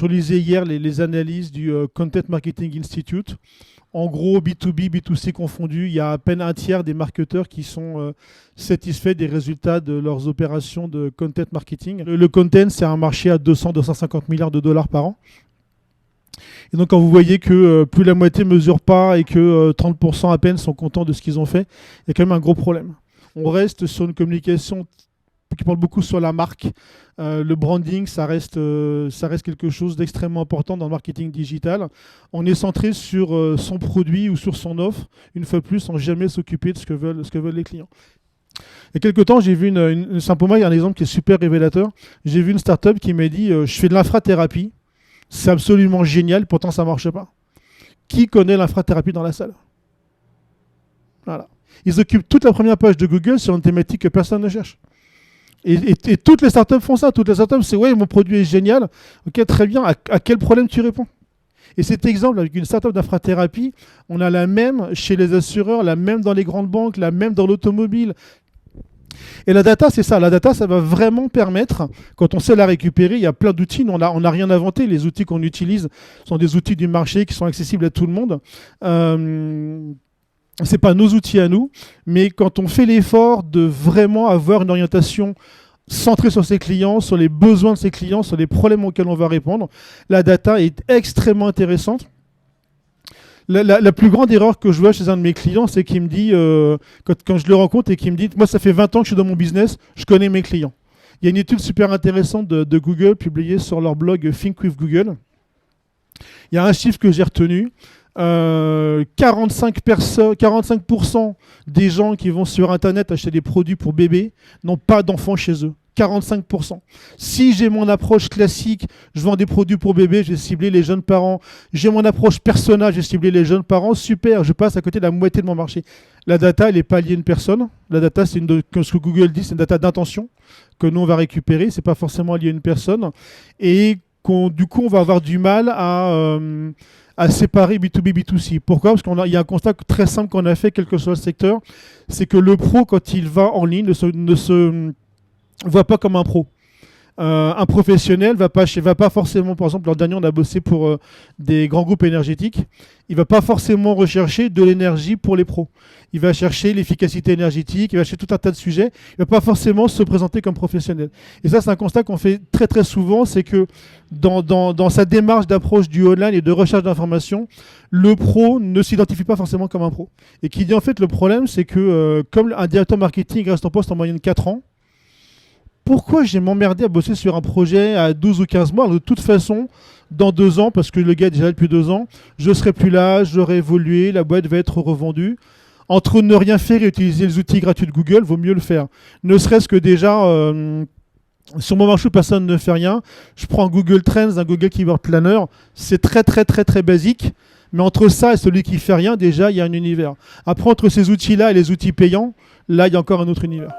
Je relisais hier les analyses du Content Marketing Institute. En gros, B2B, B2C confondus, il y a à peine un tiers des marketeurs qui sont satisfaits des résultats de leurs opérations de content marketing. Le content, c'est un marché à 200-250 milliards de dollars par an. Et donc, quand vous voyez que plus la moitié ne mesure pas et que 30% à peine sont contents de ce qu'ils ont fait, il y a quand même un gros problème. On reste sur une communication qui parle beaucoup sur la marque. Le branding, ça reste quelque chose d'extrêmement important dans le marketing digital. On est centré sur son produit ou sur son offre, une fois de plus, sans jamais s'occuper de ce que veulent les clients. Il y a quelques temps, j'ai vu simplement, il y a un exemple qui est super révélateur. J'ai vu une startup qui m'a dit je fais de l'infrathérapie, c'est absolument génial, pourtant ça ne marche pas. Qui connaît l'infrathérapie dans la salle? Voilà. Ils occupent toute la première page de Google sur une thématique que personne ne cherche. Et toutes les startups font ça. Toutes les startups, c'est ouais, mon produit est génial. Ok, très bien. À quel problème tu réponds? Et cet exemple avec une startup d'infrathérapie, on a la même chez les assureurs, la même dans les grandes banques, la même dans l'automobile. Et la data, c'est ça. La data, ça va vraiment permettre, quand on sait la récupérer, il y a plein d'outils. On n'a rien inventé. Les outils qu'on utilise sont des outils du marché qui sont accessibles à tout le monde. C'est pas nos outils à nous, mais quand on fait l'effort de vraiment avoir une orientation centrée sur ses clients, sur les besoins de ses clients, sur les problèmes auxquels on va répondre, la data est extrêmement intéressante. La plus grande erreur que je vois chez un de mes clients, c'est qu'il me dit, quand je le rencontre et qu'il me dit, moi ça fait 20 ans que je suis dans mon business, je connais mes clients. Il y a une étude super intéressante de Google publiée sur leur blog Think with Google. Il y a un chiffre que j'ai retenu. 45% des gens qui vont sur Internet acheter des produits pour bébés n'ont pas d'enfants chez eux. 45%. Si j'ai mon approche classique, je vends des produits pour bébés, j'ai ciblé les jeunes parents. J'ai mon approche personnage, j'ai ciblé les jeunes parents. Super, je passe à côté de la moitié de mon marché. La data, elle n'est pas liée à une personne. La data, c'est ce que Google dit, c'est une data d'intention que nous, on va récupérer. Ce n'est pas forcément lié à une personne. Et du coup, on va avoir du mal à séparer B2B, B2C. Pourquoi? Parce qu'il y a un constat très simple qu'on a fait, quel que soit le secteur, c'est que le pro, quand il va en ligne, ne se voit pas comme un pro. Un professionnel va pas forcément, par exemple, l'an dernier, on a bossé pour des grands groupes énergétiques, il va pas forcément rechercher de l'énergie pour les pros. Il va chercher l'efficacité énergétique, il va chercher tout un tas de sujets, il va pas forcément se présenter comme professionnel. Et ça, c'est un constat qu'on fait très très souvent, c'est que dans sa démarche d'approche du online et de recherche d'informations, le pro ne s'identifie pas forcément comme un pro. Et qui dit en fait le problème, c'est que comme un directeur marketing reste en poste en moyenne 4 ans, pourquoi j'ai m'emmerdé à bosser sur un projet à 12 ou 15 mois? De toute façon, dans 2 ans, parce que le gars est déjà là depuis 2 ans, je serai plus là, j'aurai évolué, la boîte va être revendue. Entre ne rien faire et utiliser les outils gratuits de Google, vaut mieux le faire. Ne serait-ce que déjà, sur mon marché où personne ne fait rien, je prends un Google Trends, un Google Keyword Planner, c'est très très très très basique, mais entre ça et celui qui fait rien, déjà, il y a un univers. Après, entre ces outils-là et les outils payants, là, il y a encore un autre univers.